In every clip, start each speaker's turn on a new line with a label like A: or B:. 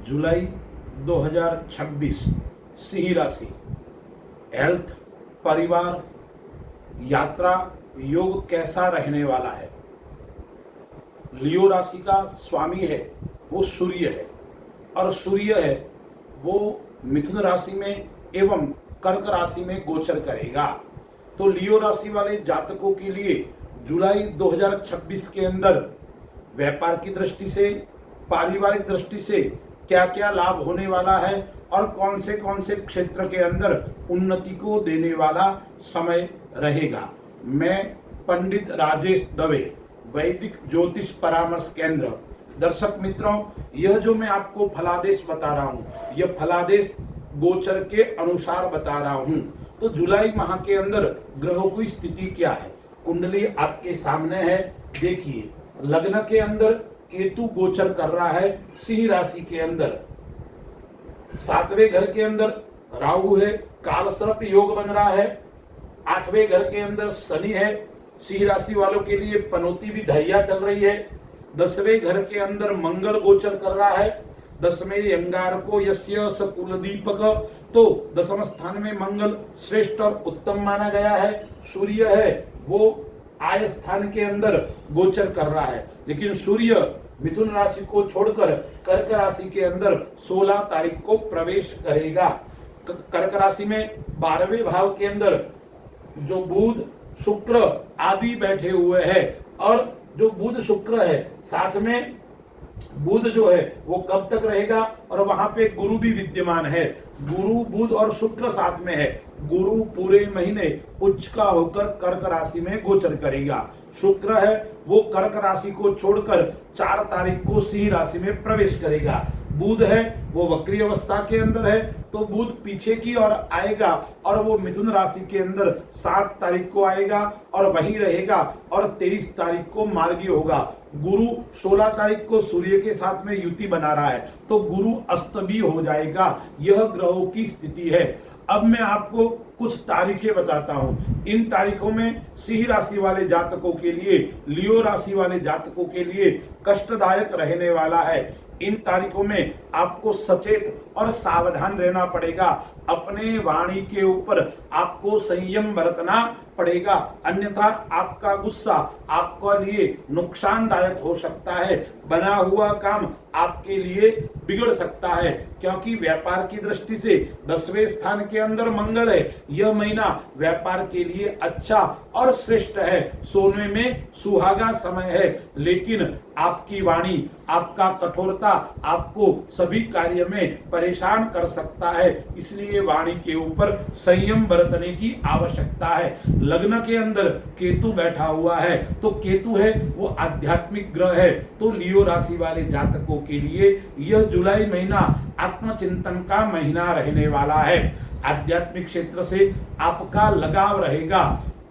A: जुलाई 2026 सिंह राशि, हेल्थ, परिवार, यात्रा, योग कैसा रहने वाला है। लियो राशि का स्वामी है वो सूर्य है, और सूर्य है वो मिथुन राशि में एवं कर्क राशि में गोचर करेगा। तो लियो राशि वाले जातकों के लिए जुलाई 2026 के अंदर व्यापार की दृष्टि से, पारिवारिक दृष्टि से क्या क्या लाभ होने वाला है और कौन से क्षेत्र के अंदर उन्नति को देने वाला समय रहेगा। मैं पंडित राजेश दवे, वैदिक ज्योतिष परामर्श केंद्र। दर्शक मित्रों, यह जो मैं आपको फलादेश बता रहा हूँ, यह फलादेश गोचर के अनुसार बता रहा हूँ। तो जुलाई माह के अंदर ग्रहों की स्थिति क्या है, कुंडली आपके सामने है। देखिए, लग्न के अंदर केतु गोचर कर रहा है सिंह राशि के अंदर, 7वें घर के अंदर राहु है, कालसर्प योग बन रहा है। 8वें घर के अंदर शनि है, सिंह राशि वालों के लिए पनौती भी ढैया चल रही है। 10वें घर के अंदर मंगल गोचर कर रहा है। 10वें अंगार को यस्य सकुल दीपक, तो 10वें स्थान में मंगल श्रेष्ठ और उत्तम माना गया है। सूर्य है वो आय स्थान के अंदर गोचर कर रहा है, लेकिन सूर्य मिथुन राशि को छोड़कर कर्क राशि के अंदर 16 तारीख को प्रवेश करेगा। कर्क राशि में 12वें भाव के अंदर जो बुध, शुक्र आदि बैठे हुए हैं, और जो बुध शुक्र है साथ में बुध जो है वो कब तक रहेगा, और वहां पे गुरु भी विद्यमान है। गुरु, बुध और शुक्र साथ में है। गुरु पूरे महीने उच्च का होकर कर्क राशि में गोचर करेगा। शुक्र है वो कर्क राशि को छोड़कर 4 तारीख को सिंह राशि में प्रवेश करेगा। बुध है वो वक्री अवस्था के अंदर है, तो बुध पीछे की ओर आएगा और वो मिथुन राशि के अंदर 7 तारीख को आएगा और वहीं रहेगा, और 23 तारीख को मार्गी होगा। गुरु 16 तारीख को सूर्य के साथ में युति बना रहा है, तो गुरु अस्त भी हो जाएगा। यह ग्रहों की स्थिति है। अब मैं आपको कुछ तारीखें बताता हूं। इन तारीखों में सिंह राशि वाले जातकों के लिए, लियो राशि वाले जातकों के लिए कष्टदायक रहने वाला है। इन तारीखों में आपको सचेत और सावधान रहना पड़ेगा। अपने वाणी के ऊपर आपको संयम बरतना पड़ेगा, अन्यथा आपका गुस्सा आपके लिए नुकसानदायक हो सकता है। बना हुआ काम आपके लिए बिगड़ सकता है, क्योंकि व्यापार की दृष्टि से 10वें स्थान के अंदर मंगल है। यह महीना व्यापार के लिए अच्छा और श्रेष्ठ है, सोने में सुहागा समय है। लेकिन आपकी वाणी, आपका कठोरता आपको सभी कार्य में परेशान कर सकता है, इसलिए वाणी के ऊपर संयम बरतने की आवश्यकता है। लग्न के अंदर केतु बैठा हुआ है, तो केतु है वो आध्यात्मिक ग्रह है। तो लियो राशि वाले जातकों के लिए यह जुलाई महीना आत्मचिंतन का महीना रहने वाला है। आध्यात्मिक क्षेत्र से आपका लगाव रहेगा,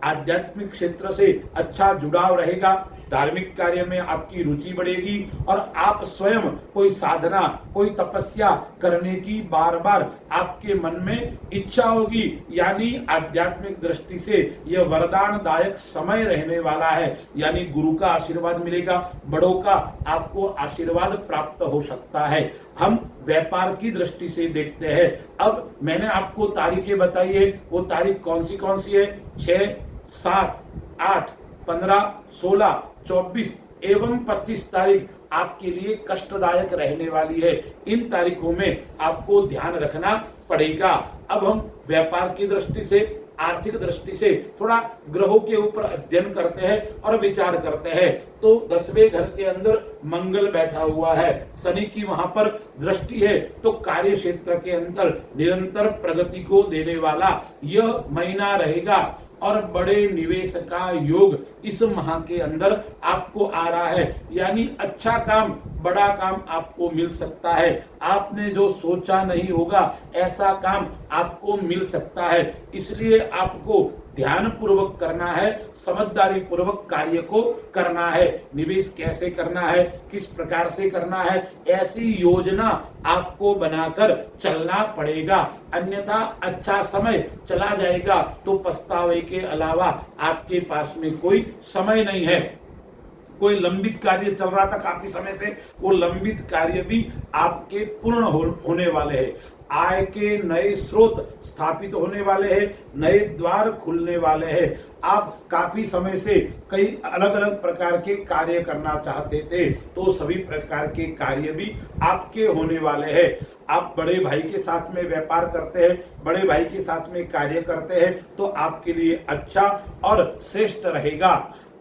A: आध्यात्मिक क्षेत्र से अच्छा जुड़ाव रहेगा, धार्मिक कार्य में आपकी रुचि बढ़ेगी, और आप स्वयं कोई साधना, कोई तपस्या करने की बार बार आपके मन में इच्छा होगी। यानी आध्यात्मिक दृष्टि से यह वरदानदायक समय रहने वाला है। यानी गुरु का आशीर्वाद मिलेगा, बड़ों का आपको आशीर्वाद प्राप्त हो सकता है। हम व्यापार की दृष्टि से देखते हैं। अब मैंने आपको तारीखें बताई है, वो तारीख कौन सी है? 6, 7, 8, 15, 16, 24 एवं 25 तारीख आपके लिए कष्टदायक रहने वाली है। इन तारीखों में आपको ध्यान रखना पड़ेगा। अब हम व्यापार की दृष्टि से, आर्थिक दृष्टि से थोड़ा ग्रहों के ऊपर अध्ययन करते हैं और विचार करते हैं। तो 10वें घर के अंदर मंगल बैठा हुआ है, शनि की वहां पर दृष्टि है, तो कार्य क्षेत्र के अंदर निरंतर प्रगति को देने वाला यह महीना रहेगा। और बड़े निवेश का योग इस माह के अंदर आपको आ रहा है। यानी अच्छा काम, बड़ा काम आपको मिल सकता है। आपने जो सोचा नहीं होगा ऐसा काम आपको मिल सकता है। इसलिए आपको ध्यान पूर्वक करना है, समझदारी पूर्वक कार्य को करना है। निवेश कैसे करना है, किस प्रकार से करना है, ऐसी योजना आपको बनाकर चलना पड़ेगा। अन्यथा अच्छा समय चला जाएगा तो पछतावे के अलावा आपके पास में कोई समय नहीं है। कोई लंबित कार्य चल रहा था काफी समय से, वो लंबित कार्य भी आपके पूर्ण होने वाले हैं। आय के नए स्रोत स्थापित होने वाले हैं, नए द्वार खुलने वाले हैं। आप काफी समय से कई अलग अलग प्रकार के कार्य करना चाहते थे, तो सभी प्रकार के कार्य भी आपके होने वाले हैं। आप बड़े भाई के साथ में व्यापार करते हैं, बड़े भाई के साथ में कार्य करते हैं, तो आपके लिए अच्छा और श्रेष्ठ रहेगा।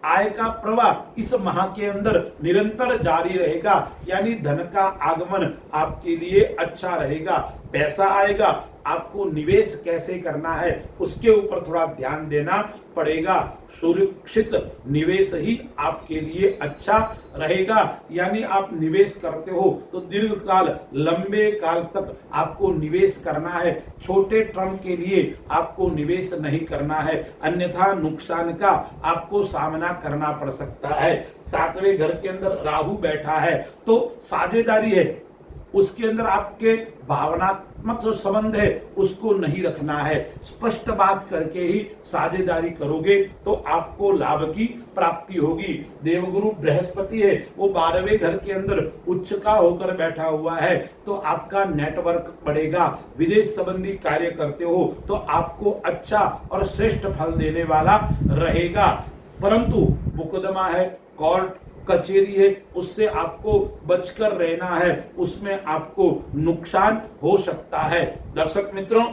A: आय का प्रवाह इस माह के अंदर निरंतर जारी रहेगा, यानी धन का आगमन आपके लिए अच्छा रहेगा। पैसा आएगा, आपको निवेश कैसे करना है उसके ऊपर थोड़ा ध्यान देना पड़ेगा। सुरक्षित निवेश ही आपके लिए अच्छा रहेगा, यानी आप निवेश करते हो तो दीर्घ काल, लंबे काल तक आपको निवेश करना है। छोटे टर्म के लिए आपको निवेश नहीं करना है, अन्यथा नुकसान का आपको सामना करना पड़ सकता है। 7वें घर के अंदर राहु बैठा है, तो साझेदारी है, उसके अंदर आपके भावनात्मक जो संबंध है उसको नहीं रखना है। स्पष्ट बात करके ही साझेदारी करोगे तो आपको लाभ की प्राप्ति होगी। देवगुरु बृहस्पति है, वो 12वें घर के अंदर उच्च का होकर बैठा हुआ है, तो आपका नेटवर्क बढ़ेगा। विदेश संबंधी कार्य करते हो तो आपको अच्छा और श्रेष्ठ फल देने वाला रहेगा। परंतु मुकदमा है, कोर्ट कचेरी है, उससे आपको बचकर रहना है, उसमें आपको नुकसान हो सकता है। दर्शक मित्रों,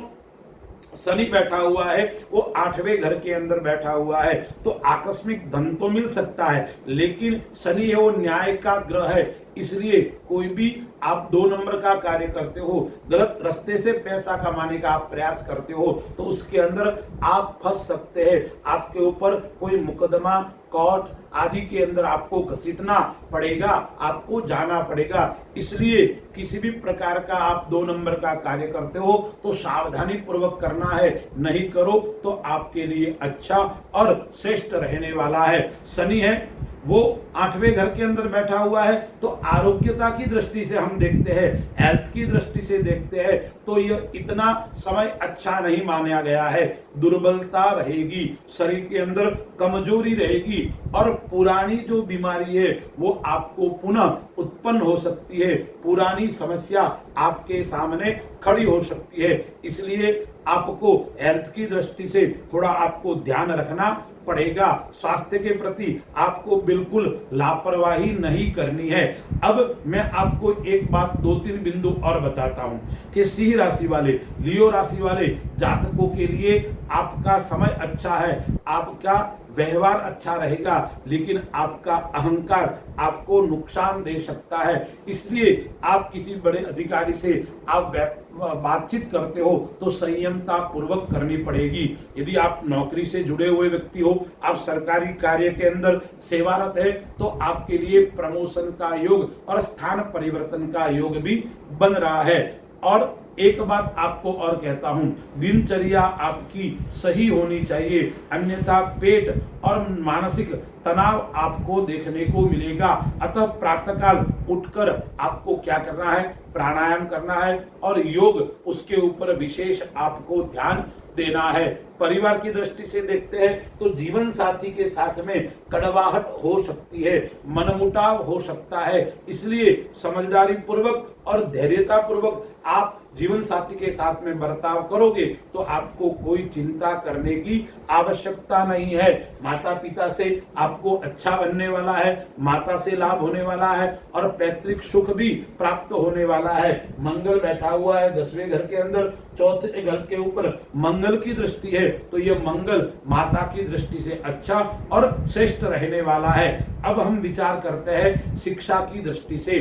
A: शनि बैठा हुआ है, वो 8वें घर के अंदर बैठा हुआ है, तो आकस्मिक धन तो मिल सकता है, लेकिन शनि है वो न्याय का ग्रह है, इसलिए कोई भी आप 2 नंबर का कार्य करते हो, गलत रास्ते से पैसा कमाने का आप प्रयास करते हो, तो उसके अंदर आप फंस सकते हैं। आपके ऊपर कोई मुकदमा, कोर्ट आदि के अंदर आपको घसीटना पड़ेगा, आपको जाना पड़ेगा। इसलिए किसी भी प्रकार का आप 2 नंबर का कार्य करते हो तो सावधानी पूर्वक करना है, नहीं करो तो आपके लिए अच्छा और श्रेष्ठ रहने वाला है। शनि है वो 8वें घर के अंदर बैठा हुआ है, तो आरोग्यता की दृष्टि से हम देखते हैं, हेल्थ की दृष्टि से देखते हैं, तो यह इतना समय अच्छा नहीं माना गया है। दुर्बलता रहेगी, शरीर के अंदर कमजोरी रहेगी, और पुरानी जो बीमारी है वो आपको पुनः उत्पन्न हो सकती है। पुरानी समस्या आपके सामने खड़ी हो सकती है, इसलिए आपको हेल्थ की दृष्टि से थोड़ा आपको ध्यान रखना पड़ेगा। स्वास्थ्य के प्रति आपको बिल्कुल लापरवाही नहीं करनी है। अब मैं आपको एक बात 2-3 बिंदु और बताता हूं कि सिंह राशि वाले, लियो राशि वाले जातकों के लिए आपका समय अच्छा है, आपका व्यवहार अच्छा रहेगा, लेकिन आपका अहंकार आपको नुकसान दे सकता है। इसलिए आप किसी बड़े अधिकारी से आप बातचीत करते हो तो संयमता पूर्वक करनी पड़ेगी। यदि आप नौकरी से जुड़े हुए व्यक्ति हो, आप सरकारी कार्य के अंदर सेवारत है, तो आपके लिए प्रमोशन का योग और स्थान परिवर्तन का योग भी बन रहा है। और एक बात आपको और कहता हूं, दिनचर्या आपकी सही होनी चाहिए, अन्यथा पेट और मानसिक तनाव आपको देखने को मिलेगा। अतः प्रातःकाल उठकर आपको क्या करना है, प्राणायाम करना है, और योग उसके ऊपर विशेष आपको ध्यान देना है। परिवार की दृष्टि से देखते हैं तो जीवन साथी के साथ में कड़वाहट हो सकती है, मनमुटाव हो सकता है, इसलिए समझदारी पूर्वक और धैर्यता पूर्वक आप जीवन साथी के साथ में बर्ताव करोगे तो आपको कोई चिंता करने की आवश्यकता नहीं है। माता पिता से आपको अच्छा बनने वाला है, माता से लाभ होने वाला है, और पैतृक सुख भी प्राप्त होने वाला है। मंगल बैठा हुआ है 10वें घर के अंदर, 4थे घर के ऊपर मंगल की दृष्टि है, तो यह मंगल माता की दृष्टि से अच्छा और श्रेष्ठ रहने वाला है। अब हम विचार करते हैं शिक्षा की दृष्टि से।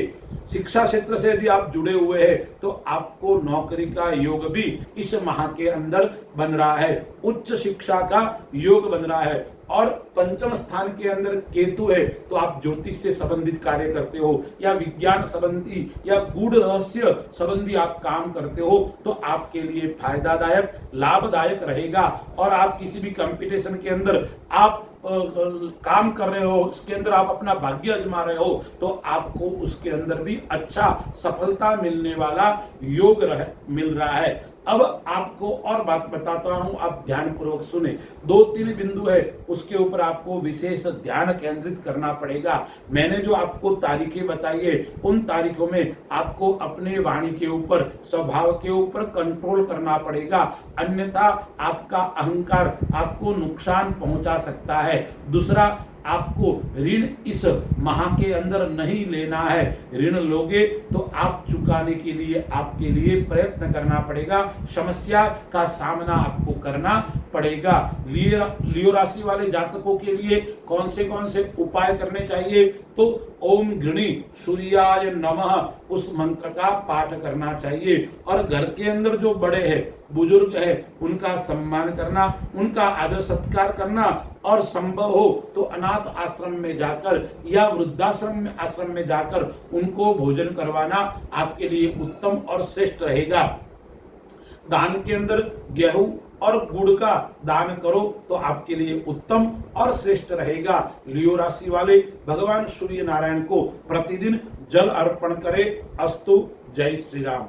A: शिक्षा क्षेत्र से यदि आप जुड़े हुए हैं तो आपको नौकरी का योग भी इस माह के अंदर बन रहा है, उच्च शिक्षा का योग बन रहा है, और 5वें स्थान के अंदर केतु है, तो आप ज्योतिष से संबंधित कार्य करते हो या विज्ञान संबंधी या गूढ़ रहस्य संबंधी आप काम करते हो तो आपके लिए फायदादायक, लाभदायक रहेगा। और आप किसी भी कंपटीशन के अंदर आप काम कर रहे हो, उसके अंदर आप अपना भाग्य आजमा रहे हो, तो आपको उसके अंदर भी अच्छा सफलता मिलने वाला योग मिल रहा है। अब आपको और बात बताता हूं, आप ध्यान पूर्वक सुने। 2-3 बिंदु है, उसके ऊपर आपको विशेष ध्यान केंद्रित करना पड़ेगा। मैंने जो आपको तारीखें बताई है, उन तारीखों में आपको अपने वाणी के ऊपर, स्वभाव के ऊपर कंट्रोल करना पड़ेगा, अन्यथा आपका अहंकार आपको नुकसान पहुंचा सकता है। दूसरा, आपको ऋण इस माह के अंदर नहीं लेना है। ऋण लोगे तो आप चुकाने के लिए आपके लिए प्रयत्न करना पड़ेगा, समस्या का सामना आपको करना पड़ेगा। लियो राशि वाले जातकों के लिए कौन से उपाय करने चाहिए? तो ओम गृणी सूर्याय नमः उस मंत्र का पाठ करना चाहिए। और घर के अंदर जो बड़े हैं, बुजुर्ग है, उनका सम्मान करना, उनका आदर सत्कार करना, और संभव हो तो अनाथ आश्रम में जाकर या वृद्धाश्रम आश्रम में जाकर उनको भोजन करवाना आपके लिए उत्तम और श्रेष्ठ रहेगा। दान के अंदर गेहूं और गुड़ का दान करो तो आपके लिए उत्तम और श्रेष्ठ रहेगा। लियो राशि वाले भगवान सूर्य नारायण को प्रतिदिन जल अर्पण करें। अस्तु। जय श्री राम।